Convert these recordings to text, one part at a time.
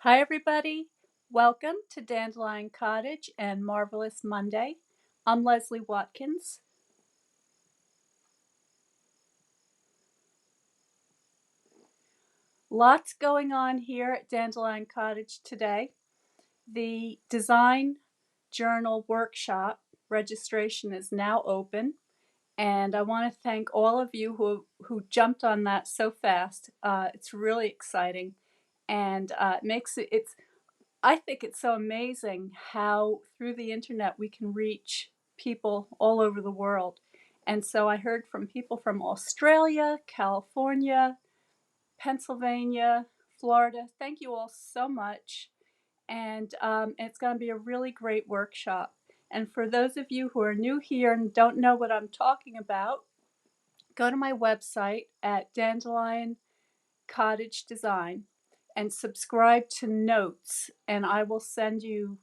Hi, everybody. Welcome to Dandelion Cottage and Marvelous Monday. I'm Leslie Watkins. Lots going on here at Dandelion Cottage today. The Design Journal Workshop registration is now open, and I want to thank all of you who jumped on that so fast. It's really exciting, and I think it's so amazing how through the internet we can reach people all over the world. And so I heard from people from Australia, California, Pennsylvania, Florida. Thank you all so much. And it's going to be a really great workshop. And for those of you who are new here and don't know what I'm talking about, go to my website at Dandelion Cottage Design and subscribe to Notes, and I will send you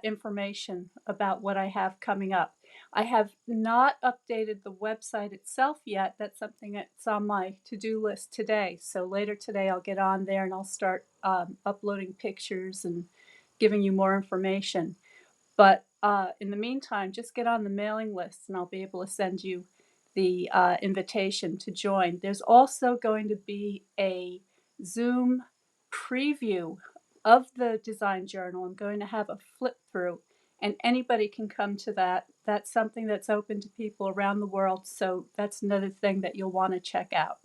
information about what I have coming up. I have not updated the website itself yet. That's something that's on my to-do list today. So later today I'll get on there and I'll start uploading pictures and giving you more information. But in the meantime, just get on the mailing list and I'll be able to send you the invitation to join. There's also going to be a Zoom preview of the design journal. I'm going to have a flip through, and anybody can come to that. That's something that's open to people around the world, so that's another thing that you'll want to check out.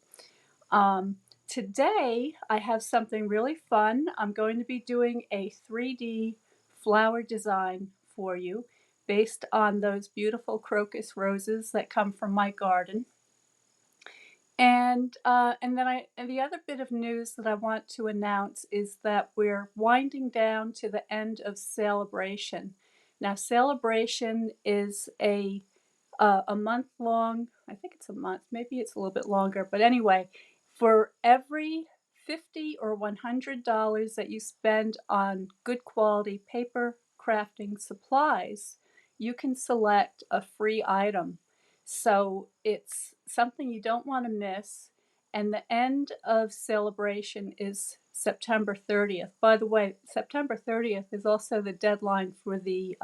Today, I have something really fun. I'm going to be doing a 3D flower design for you based on those beautiful crocus roses that come from my garden. And the other bit of news that I want to announce is that we're winding down to the end of Sale-A-Bration. Now, Sale-A-Bration is a month long. I think it's a month. Maybe it's a little bit longer. But anyway, for every $50 or $100 that you spend on good quality paper crafting supplies, you can select a free item. So it's something you don't want to miss. And the end of Sale-A-Bration is September 30th. By the way, September 30th is also the deadline for the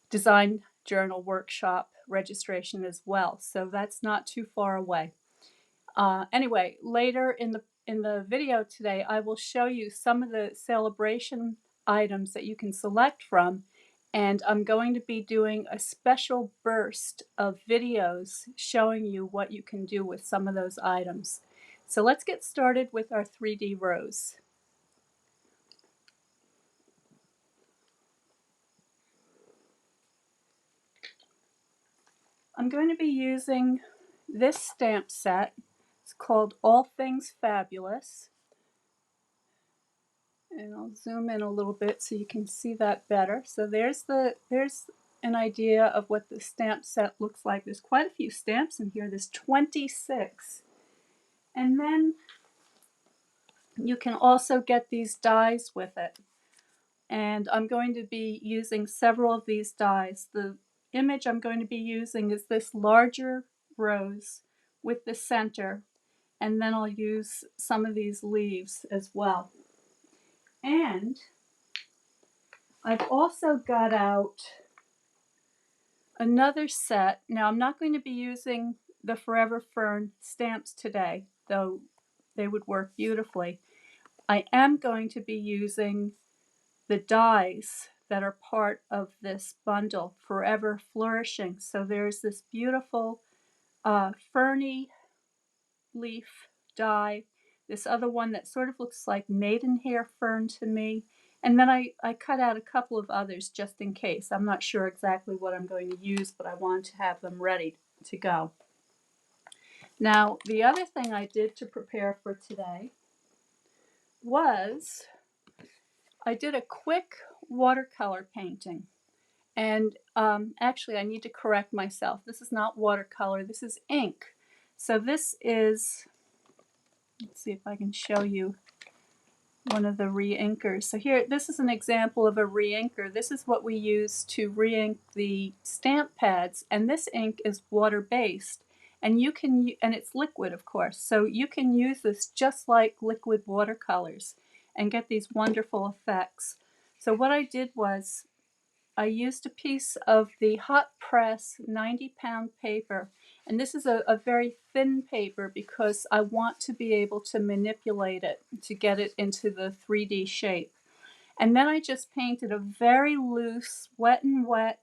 Design Journal Workshop registration as well. So that's not too far away. Anyway, later in the video today, I will show you some of the Sale-A-Bration items that you can select from, and I'm going to be doing a special burst of videos showing you what you can do with some of those items. So let's get started with our 3D rose. I'm going to be using this stamp set. It's called All Things Fabulous. And I'll zoom in a little bit so you can see that better. So there's an idea of what the stamp set looks like. There's quite a few stamps in here. There's 26. And then you can also get these dies with it. And I'm going to be using several of these dies. The image I'm going to be using is this larger rose with the center, and then I'll use some of these leaves as well. And I've also got out another set. Now I'm not going to be using the Forever Fern stamps today, though they would work beautifully. I am going to be using the dies that are part of this bundle, Forever Flourishing. So there's this beautiful ferny leaf die, this other one that sort of looks like maidenhair fern to me, and then I cut out a couple of others just in case. I'm not sure exactly what I'm going to use, but I want to have them ready to go. Now, the other thing I did to prepare for today was I did a quick watercolor painting. And actually, I need to correct myself. This is not watercolor, this is ink. So this is, let's see if I can show you one of the re-inkers. So here, this is an example of a re-inker. This is what we use to re-ink the stamp pads, and this ink is water-based. And you can, and it's liquid, of course, so you can use this just like liquid watercolors. and get these wonderful effects. So what I did was I used a piece of the hot press 90-pound paper, and this is a very thin paper because I want to be able to manipulate it to get it into the 3D shape. And then I just painted a very loose wet and wet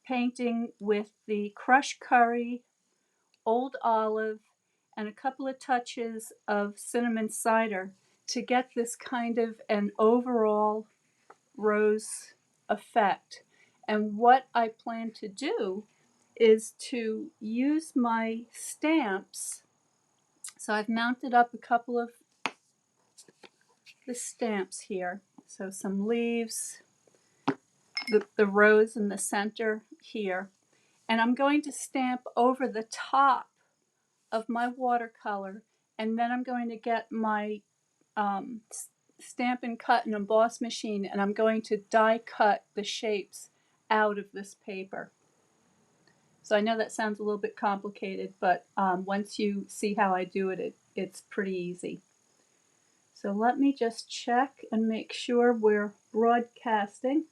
painting with the crushed curry, old olive, and a couple of touches of cinnamon cider to get this kind of an overall rose effect. And what I plan to do is to use my stamps. So I've mounted up a couple of the stamps here. So some leaves, the rose in the center here. And I'm going to stamp over the top of my watercolor, and then I'm going to get my Stamp and Cut and Emboss machine, and I'm going to die cut the shapes out of this paper. So I know that sounds a little bit complicated, but once you see how I do it, it's pretty easy. So let me just check and make sure we're broadcasting,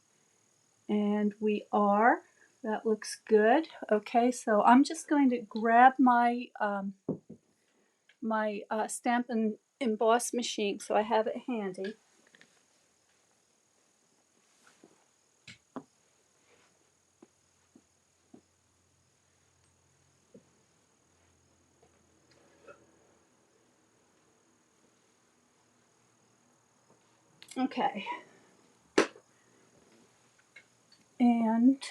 and we are. That looks good. Okay, so I'm just going to grab my Stamp and Emboss machine so I have it handy. Okay. And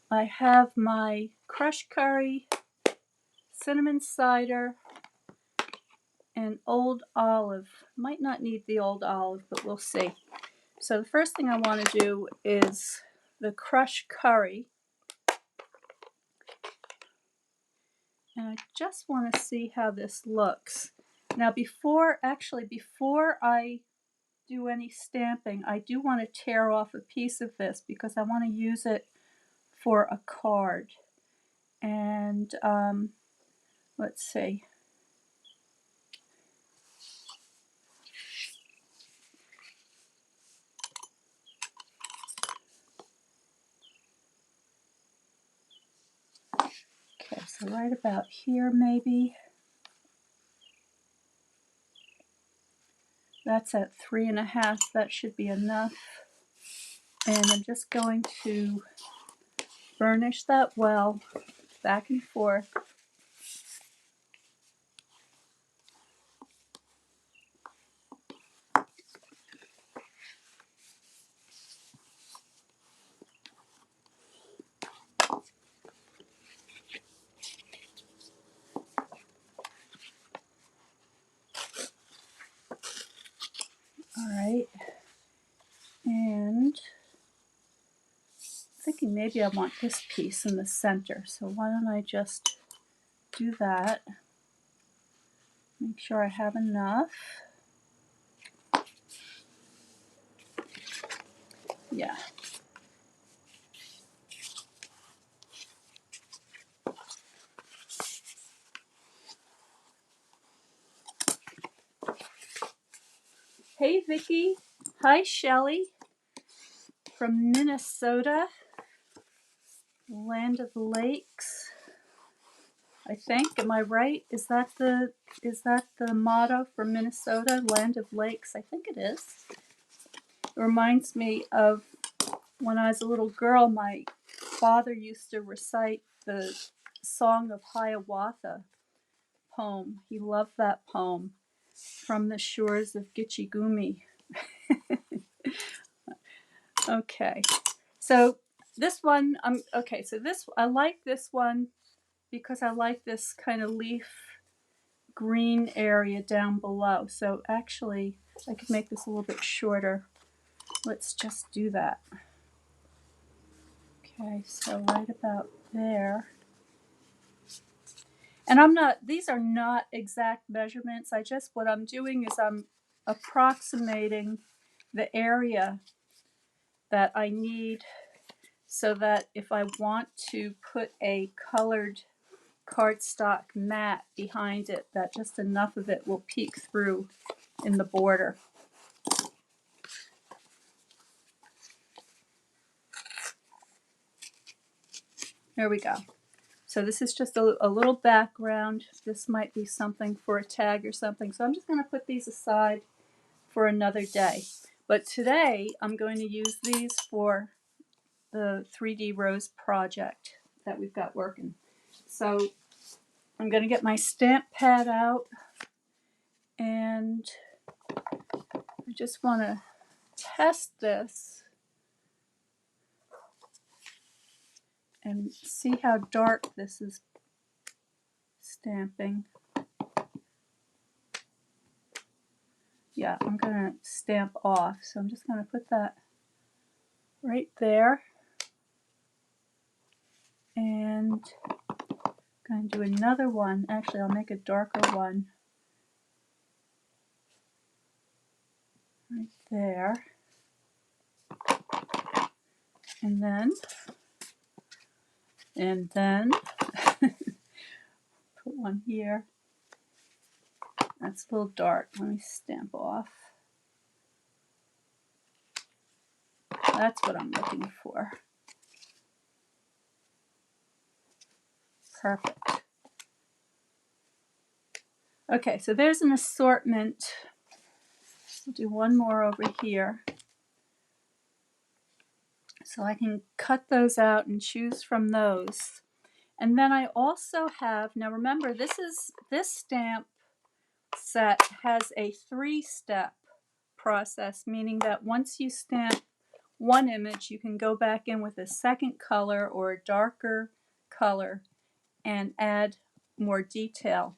I have my crushed curry, cinnamon cider, and old olive. Might not need the old olive, but we'll see. So the first thing I want to do is the crushed curry. And I just want to see how this looks. Now before I do any stamping, I do want to tear off a piece of this because I want to use it for a card. And let's see. Okay, so right about here maybe. That's at 3.5. That should be enough. And I'm just going to burnish that well, back and forth. All right. And I'm thinking maybe I want this piece in the center. So why don't I just do that? Make sure I have enough. Yeah. Hey Vicki. Hi Shelly from Minnesota, land of lakes. I think. Am I right? Is that the motto for Minnesota, land of lakes? I think it is. It reminds me of when I was a little girl, my father used to recite the Song of Hiawatha poem. He loved that poem, From the Shores of Gitche Gumee. Okay, so this one, I like this one because I like this kind of leaf green area down below. So actually, I could make this a little bit shorter. Let's just do that. Okay, so right about there. And these are not exact measurements. What I'm doing is I'm approximating the area that I need so that if I want to put a colored cardstock mat behind it, that just enough of it will peek through in the border. There we go. So this is just a little background. This might be something for a tag or something. So I'm just going to put these aside for another day. But today I'm going to use these for the 3D rose project that we've got working. So I'm going to get my stamp pad out, and I just want to test this and see how dark this is stamping. Yeah, I'm going to stamp off. So I'm just going to put that right there. And I'm going to do another one. Actually, I'll make a darker one right there. And then put one here. That's a little dark. Let me stamp off. That's what I'm looking for. Perfect. Okay, so there's an assortment. I'll do one more over here. So I can cut those out and choose from those. And then I also have, now remember, this stamp set has a 3-step process, meaning that once you stamp one image, you can go back in with a second color or a darker color and add more detail.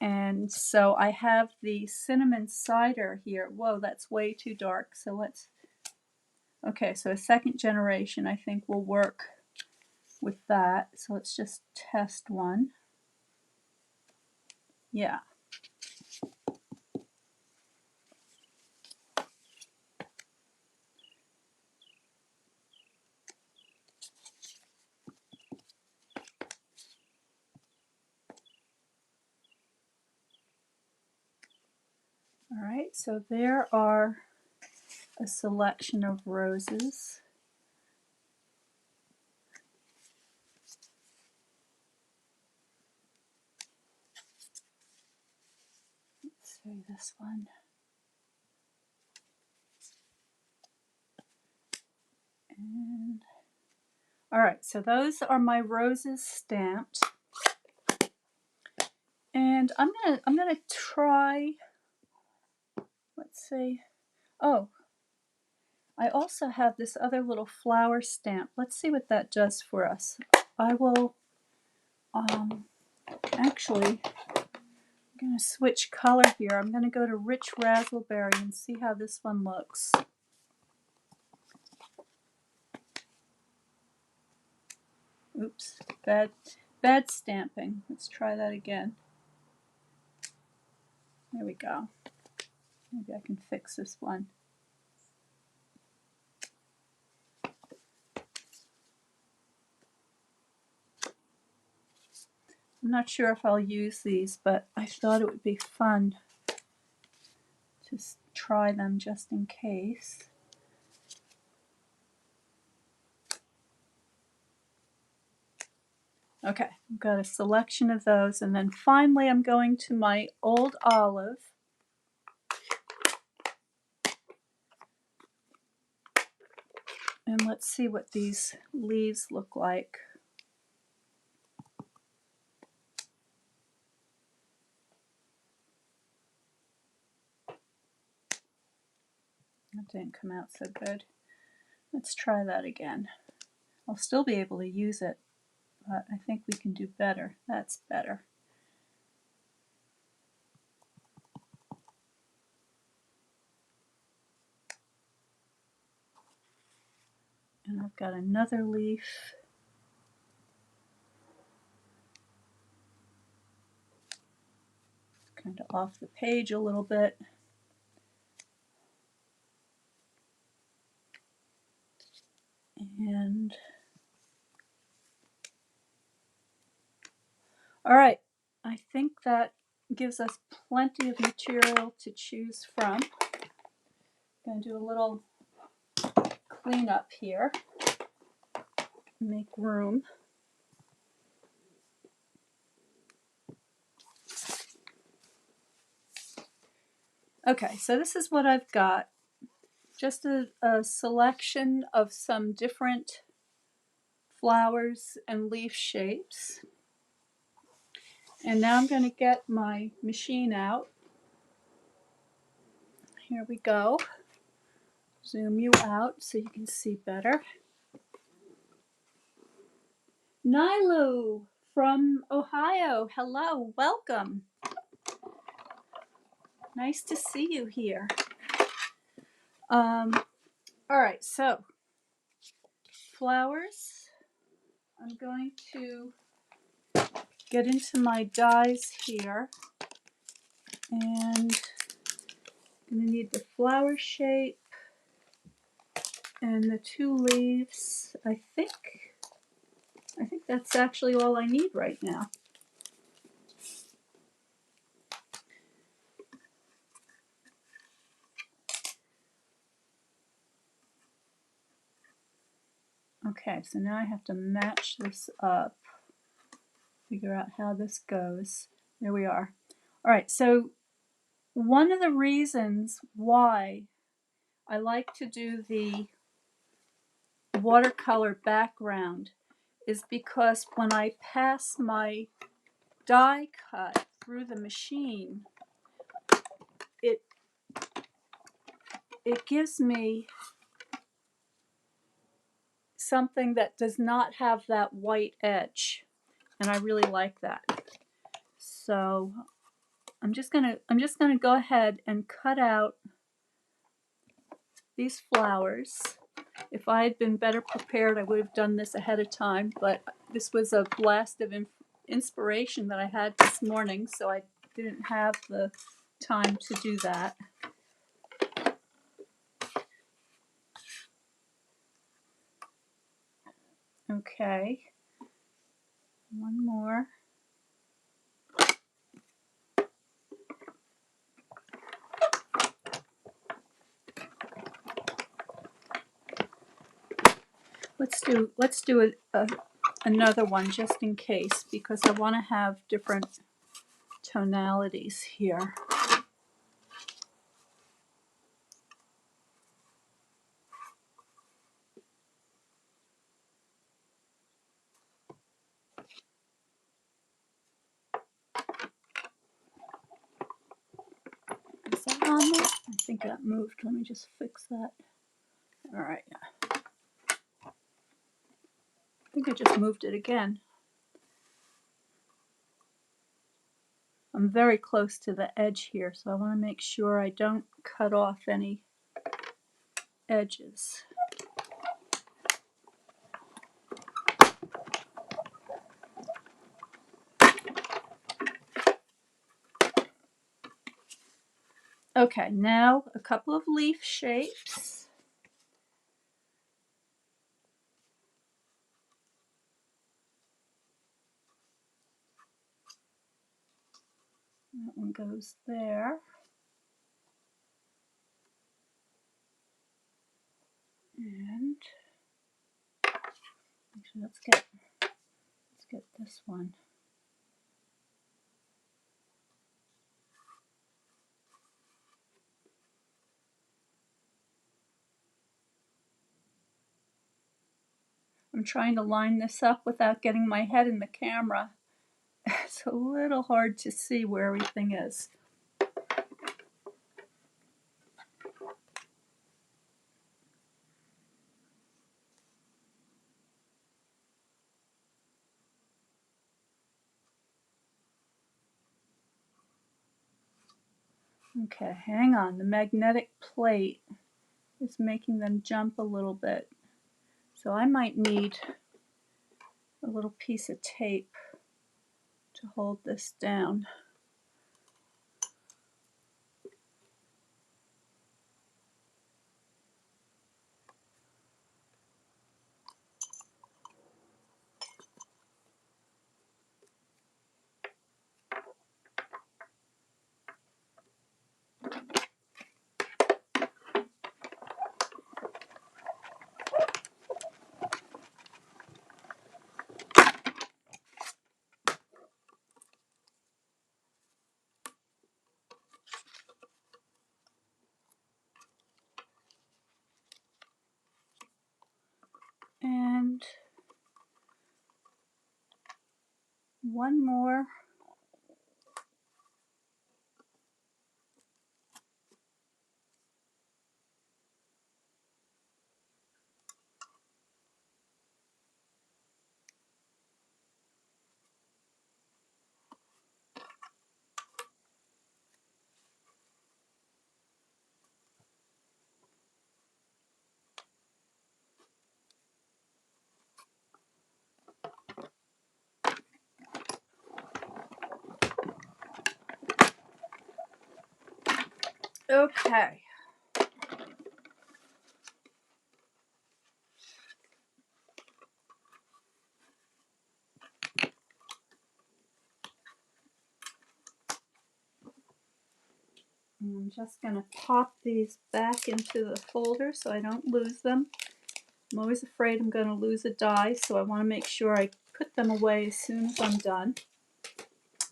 And so I have the cinnamon cider here. Whoa, that's way too dark. So let's, okay, so a second generation I think will work with that. So let's just test one. Yeah. All right, so there are a selection of roses. Let's see this one. And all right, so those are my roses stamped. And I'm gonna try, let's see. Oh, I also have this other little flower stamp. Let's see what that does for us. I will actually, I'm going to switch color here. I'm going to go to Rich Raspberry and see how this one looks. Oops, bad stamping. Let's try that again. There we go. Maybe I can fix this one. I'm not sure if I'll use these, but I thought it would be fun to try them just in case. Okay, I've got a selection of those, and then finally I'm going to my old olive. And let's see what these leaves look like. That didn't come out so good. Let's try that again. I'll still be able to use it, but I think we can do better. That's better. And I've got another leaf. Kind of off the page a little bit. And all right, I think that gives us plenty of material to choose from. I'm going to do a little cleanup here, make room. Okay, so this is what I've got. Just a selection of some different flowers and leaf shapes. And now I'm going to get my machine out. Here we go. Zoom you out so you can see better. Nilu from Ohio, hello, welcome. Nice to see you here. All right, so flowers. I'm going to get into my dies here, and I'm going to need the flower shape and the 2 leaves. I think that's actually all I need right now. Okay, so now I have to match this up, figure out how this goes. There we are. All right, so one of the reasons why I like to do the watercolor background is because when I pass my die cut through the machine, it gives me something that does not have that white edge, and I really like that. So I'm just gonna go ahead and cut out these flowers. If I had been better prepared, I would have done this ahead of time, but this was a blast of inspiration that I had this morning, so I didn't have the time to do that. Okay, one more. Let's do another one just in case, because I want to have different tonalities here. Is that on there? I think that moved. Let me just fix that. All right. I think I just moved it again. I'm very close to the edge here, so I want to make sure I don't cut off any edges. Okay, now a couple of leaf shapes. That one goes there. And actually, let's get this one. I'm trying to line this up without getting my head in the camera. It's a little hard to see where everything is. Okay, hang on. The magnetic plate is making them jump a little bit. So I might need a little piece of tape to hold this down. one more. Okay. I'm just going to pop these back into the folder so I don't lose them. I'm always afraid I'm going to lose a die, so I want to make sure I put them away as soon as I'm done.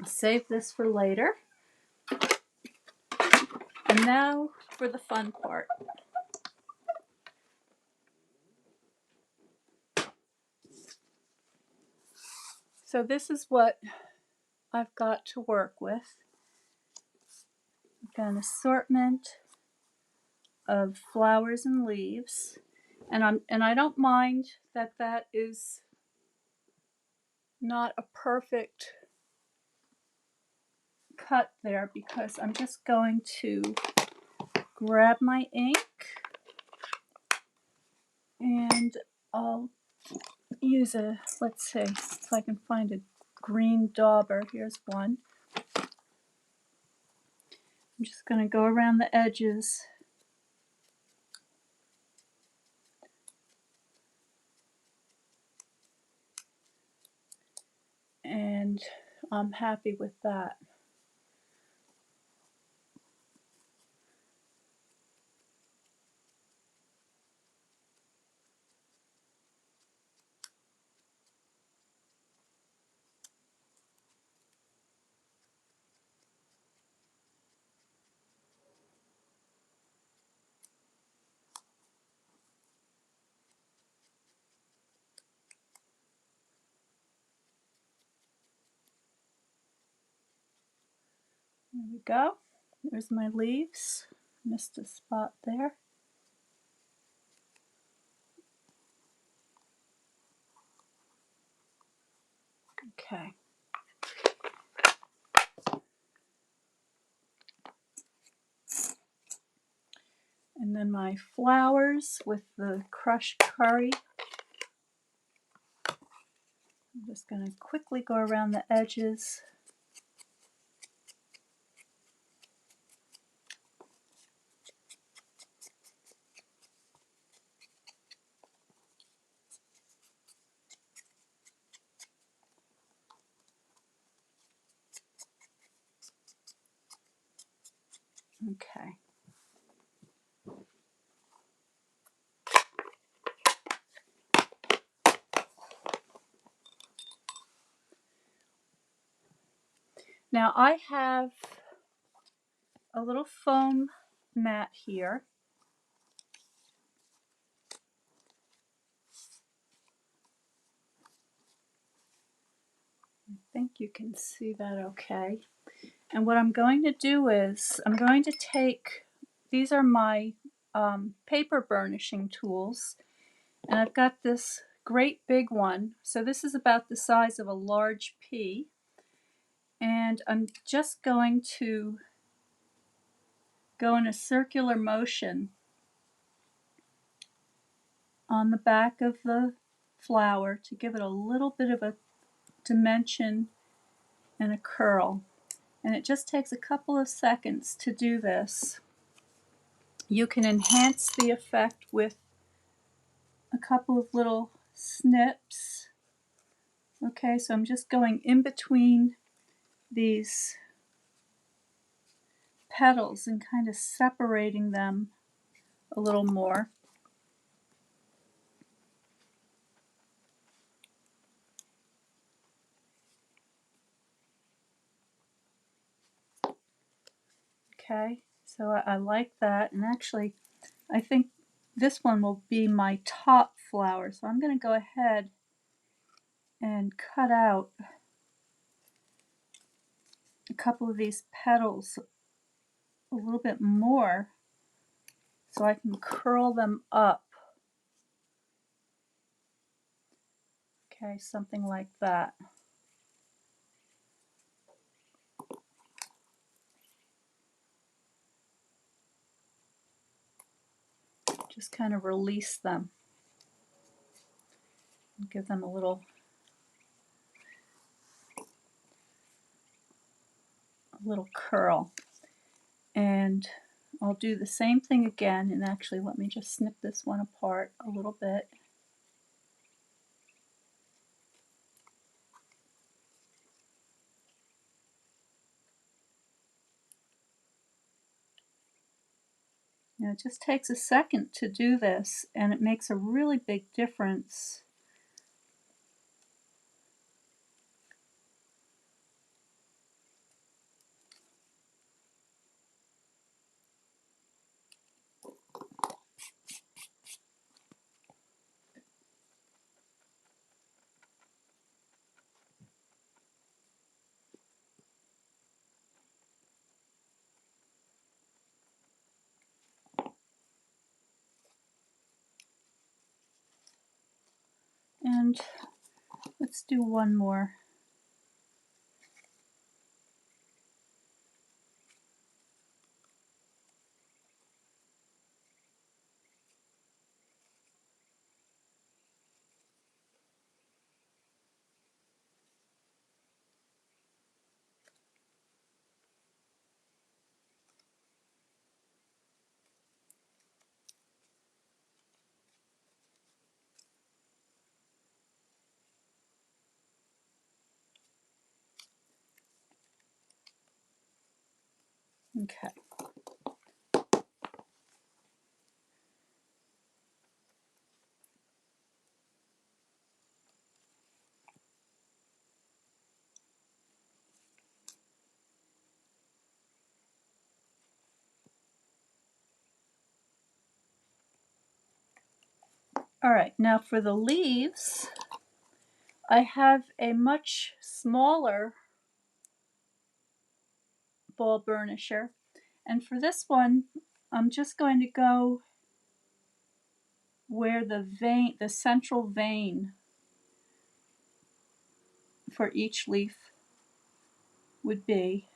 I'll save this for later. And now for the fun part. So this is what I've got to work with. I've got an assortment of flowers and leaves, and I don't mind that that is not a perfect cut there, because I'm just going to grab my ink and I'll use a, let's see if I can find a green dauber. Here's one. I'm just going to go around the edges and I'm happy with that. There we go. There's my leaves. Missed a spot there. Okay. And then my flowers with the crushed curry. I'm just going to quickly go around the edges. Okay. Now I have a little foam mat here. I think you can see that okay. And what I'm going to do is I'm going to take, these are my paper burnishing tools, and I've got this great big one. So this is about the size of a large pea, and I'm just going to go in a circular motion on the back of the flower to give it a little bit of a dimension and a curl. And it just takes a couple of seconds to do this. You can enhance the effect with a couple of little snips. Okay, so I'm just going in between these petals and kind of separating them a little more. Okay, so I like that, and actually I think this one will be my top flower, so I'm going to go ahead and cut out couple of these petals a little bit more so I can curl them up. Okay, something like that. Just kind of release them and give them a little curl. And I'll do the same thing again, and actually let me just snip this one apart a little bit. Now it just takes a second to do this, and it makes a really big difference. And let's do one more. Okay. All right, now for the leaves, I have a much smaller ball burnisher, and for this one, I'm just going to go where the central vein for each leaf would be.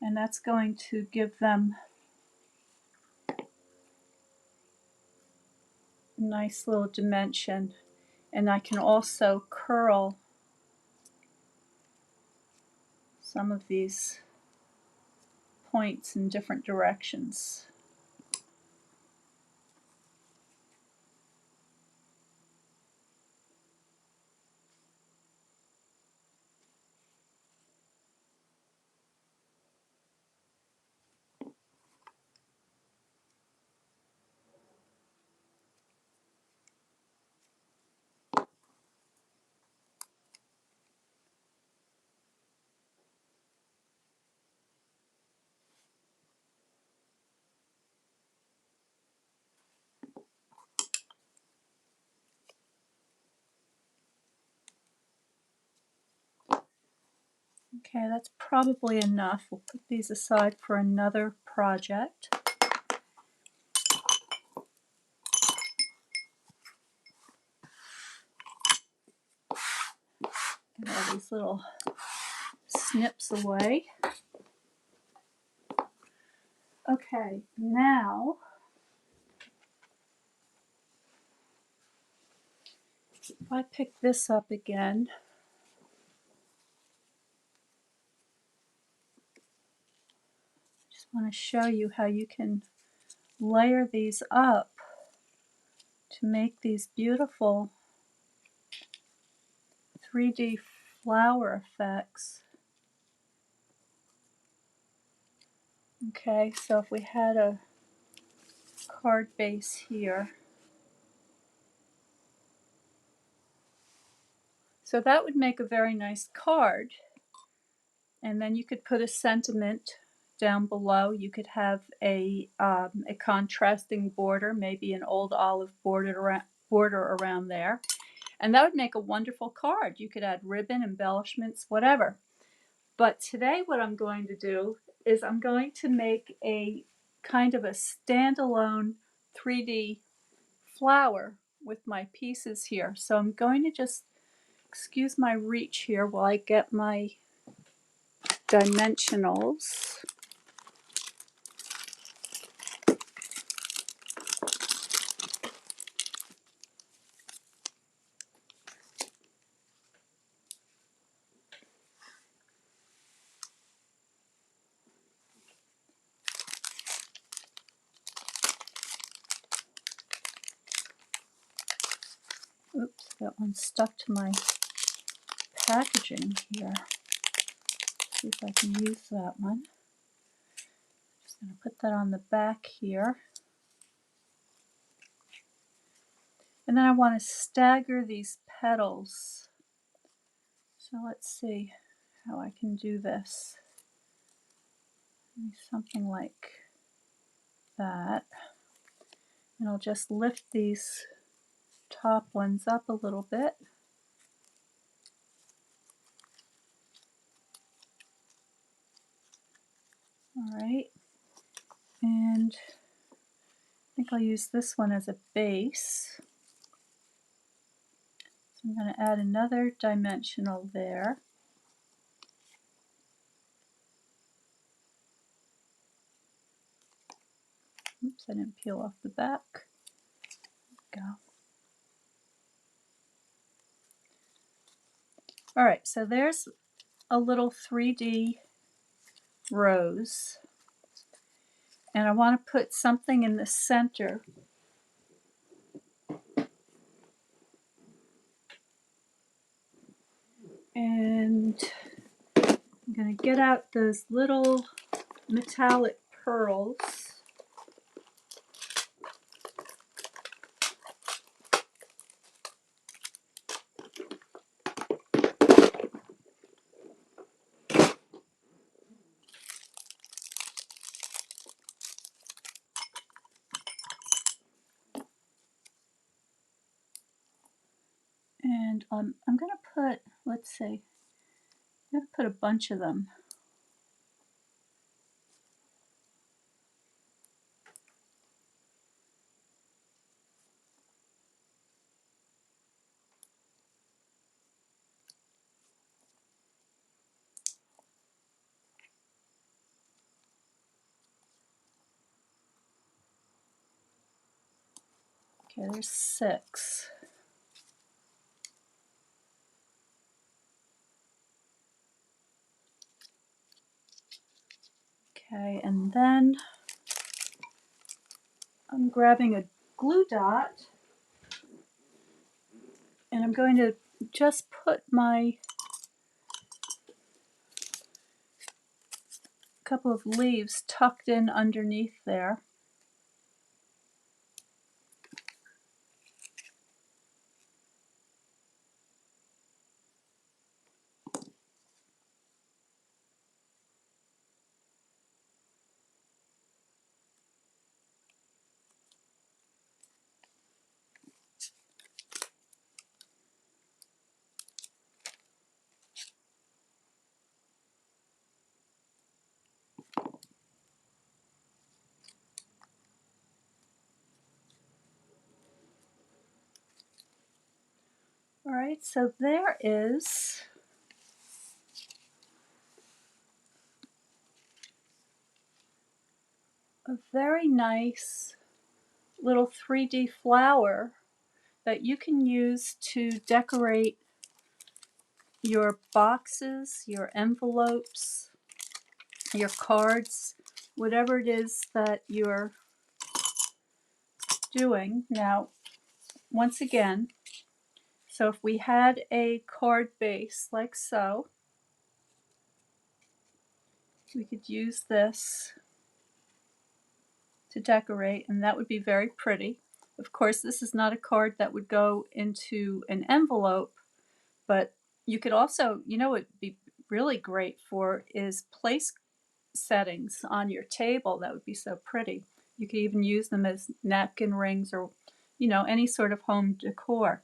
And that's going to give them a nice little dimension. And I can also curl some of these points in different directions. Okay, that's probably enough. We'll put these aside for another project. Get all these little snips away. Okay, now if I pick this up again, I just want to show you how you can layer these up to make these beautiful 3D flower effects. Okay, so if we had a card base here, so that would make a very nice card. And then you could put a sentiment down below. You could have a contrasting border, maybe an old olive border around there. And that would make a wonderful card. You could add ribbon, embellishments, whatever. But today what I'm going to do is I'm going to make a kind of a standalone 3D flower with my pieces here. So I'm going to just, excuse my reach here while I get my dimensionals. Oops, that one stuck to my packaging here. See if I can use that one. Just going to put that on the back here. And then I want to stagger these petals. So let's see how I can do this. Maybe something like that. And I'll just lift these top ones up a little bit. All right. And I think I'll use this one as a base. So I'm going to add another dimensional there. Oops, I didn't peel off the back. There we go. All right, so there's a little 3D rose. And I want to put something in the center. And I'm going to get out those little metallic pearls. And I'm going to put, let's see, I'm going to put a bunch of them. Okay, there's 6. Okay, and then I'm grabbing a glue dot and I'm going to just put my couple of leaves tucked in underneath there. All right, so there is a very nice little 3D flower that you can use to decorate your boxes, your envelopes, your cards, whatever it is that you're doing. Now, once again, so if we had a card base like so, we could use this to decorate, and that would be very pretty. Of course, this is not a card that would go into an envelope, but you could also, you know, what would be really great for is place settings on your table. That would be so pretty. You could even use them as napkin rings or, you know, any sort of home decor.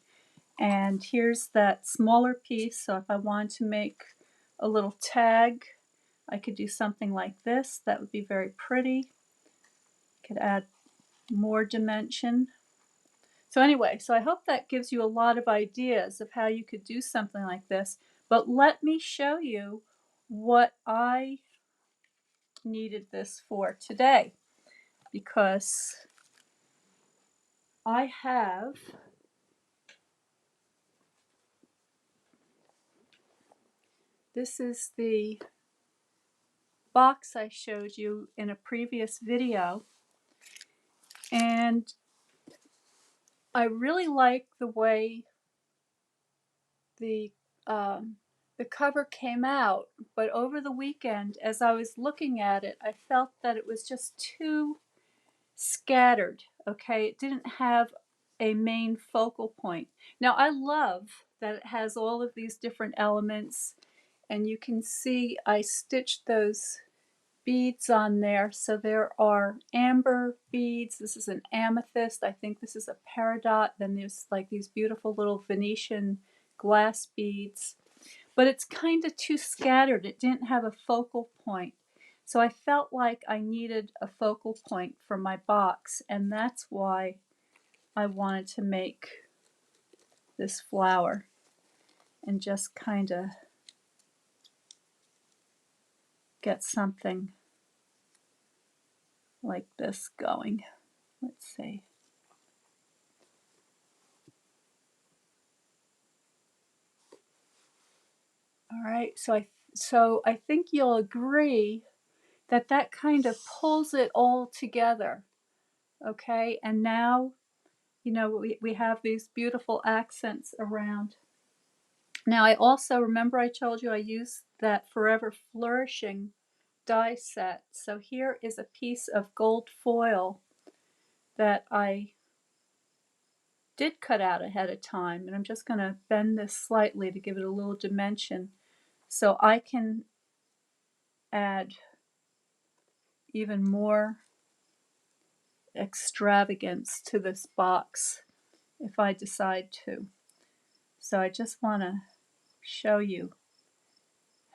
And here's that smaller piece, so if I want to make a little tag, I could do something like this. That would be very pretty. Could add more dimension. So anyway, so I hope that gives you a lot of ideas of how you could do something like this. But let me show you what I needed this for today, because I have this is the box I showed you in a previous video, and I really like the way the cover came out, but over the weekend as I was looking at it, I felt that it was just too scattered. Okay, it didn't have a main focal point. Now I love that it has all of these different elements, and you can see I stitched those beads on there. So there are amber beads. This is an amethyst. I think this is a peridot. Then there's like these beautiful little Venetian glass beads. But it's kind of too scattered. It didn't have a focal point. So I felt like I needed a focal point for my box, and that's why I wanted to make this flower and just kind of get something like this going. Let's see. All right, so I think you'll agree that that kind of pulls it all together. Okay, and now, you know, we have these beautiful accents around. Now I also, remember I told you I used that Forever Flourishing die set. So here is a piece of gold foil that I did cut out ahead of time, and I'm just going to bend this slightly to give it a little dimension so I can add even more extravagance to this box if I decide to. So I just want to show you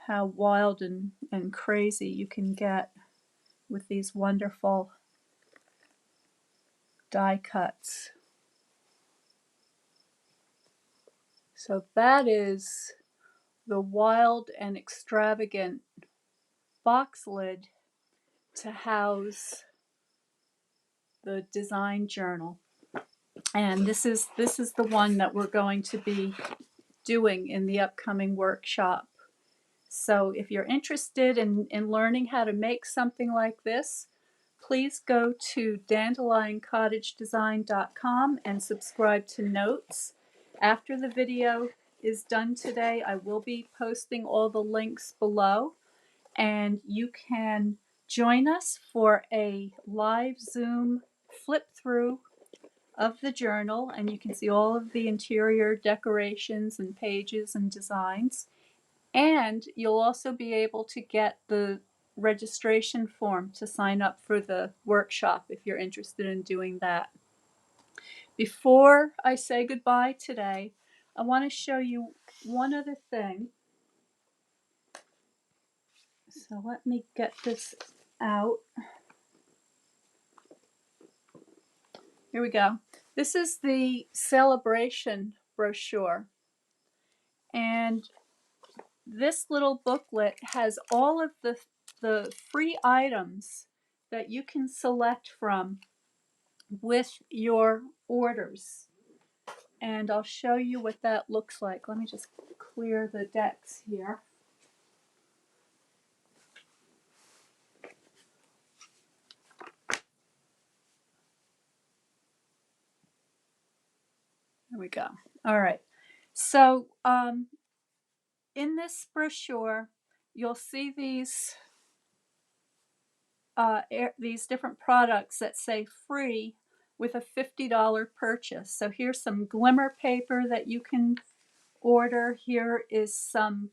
how wild and crazy you can get with these wonderful die cuts. So that is the wild and extravagant box lid to house the design journal. And this is the one that we're going to be doing in the upcoming workshop. So if you're interested in learning how to make something like this, please go to dandelioncottagedesign.com and subscribe to notes. After the video is done today, I will be posting all the links below, and you can join us for a live Zoom flip through of the journal, and you can see all of the interior decorations and pages and designs. And you'll also be able to get the registration form to sign up for the workshop if you're interested in doing that. Before I say goodbye today, I want to show you one other thing. So let me get this out. Here we go. This is the Sale-A-Bration brochure. And this little booklet has all of the free items that you can select from with your orders. And I'll show you what that looks like. Let me just clear the decks here. There we go. All right. So in this brochure, you'll see these different products that say free with a $50 purchase. So here's some glimmer paper that you can order. Here is some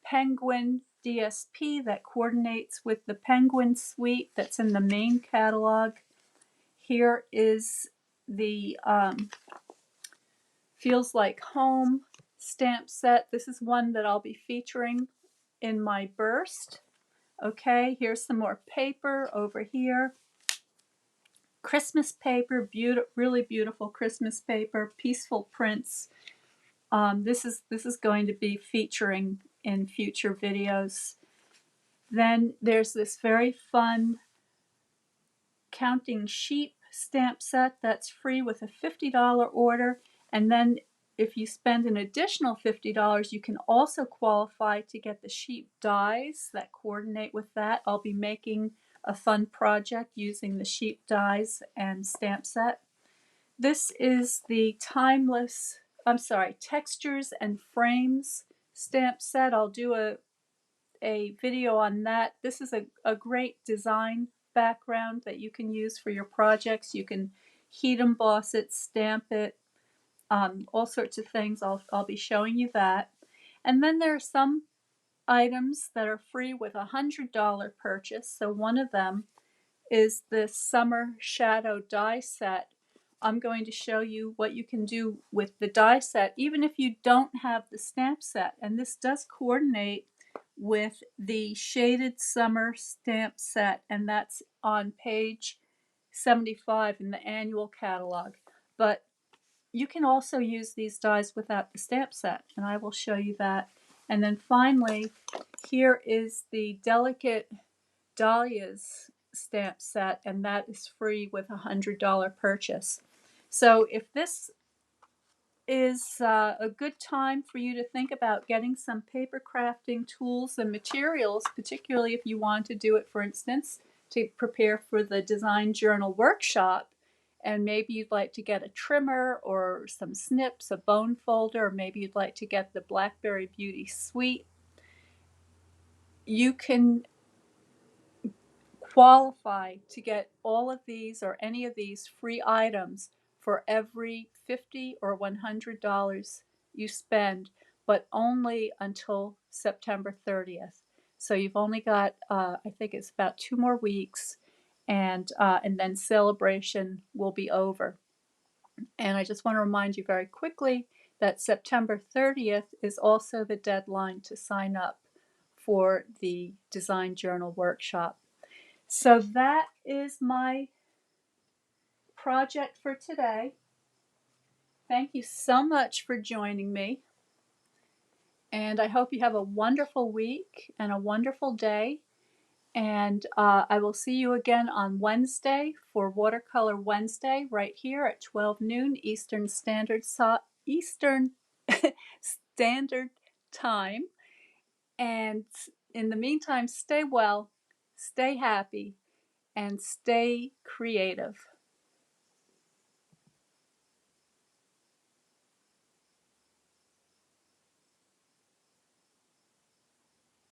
Penguin DSP that coordinates with the Penguin suite that's in the main catalog. Here is the Feels Like Home stamp set. This is one that I'll be featuring in my burst. Okay, here's some more paper over here. Christmas paper, really beautiful Christmas paper, peaceful prints. This is going to be featuring in future videos. Then there's this very fun Counting Sheep stamp set that's free with a $50 order. And then if you spend an additional $50, you can also qualify to get the sheep dies that coordinate with that. I'll be making a fun project using the sheep dies and stamp set. This is the Textures and Frames stamp set. I'll do a video on that. This is a great design background that you can use for your projects. You can heat emboss it, stamp it, all sorts of things. I'll be showing you that. And then there are some items that are free with a $100 purchase. So one of them is this Summer Shadow die set. I'm going to show you what you can do with the die set, even if you don't have the stamp set. And this does coordinate with the Shaded Summer stamp set, and that's on page 75 in the annual catalog. But you can also use these dies without the stamp set, and I will show you that. And then finally, here is the Delicate Dahlias stamp set, and that is free with a $100 purchase. So if this is a good time for you to think about getting some paper crafting tools and materials, particularly if you want to do it, for instance, to prepare for the Design Journal workshop, and maybe you'd like to get a trimmer or some snips, a bone folder, or maybe you'd like to get the Blackberry Beauty Suite. You can qualify to get all of these or any of these free items for every $50 or $100 you spend, but only until September 30th. So you've only got, I think it's about 2 more weeks, and then Sale-A-Bration will be over. And I just want to remind you very quickly that September 30th is also the deadline to sign up for the Design Journal workshop. So that is my project for today. Thank you so much for joining me. And I hope you have a wonderful week and a wonderful day. And I will see you again on Wednesday for Watercolor Wednesday right here at 12 noon Eastern Standard Time. And in the meantime, stay well, stay happy, and stay creative.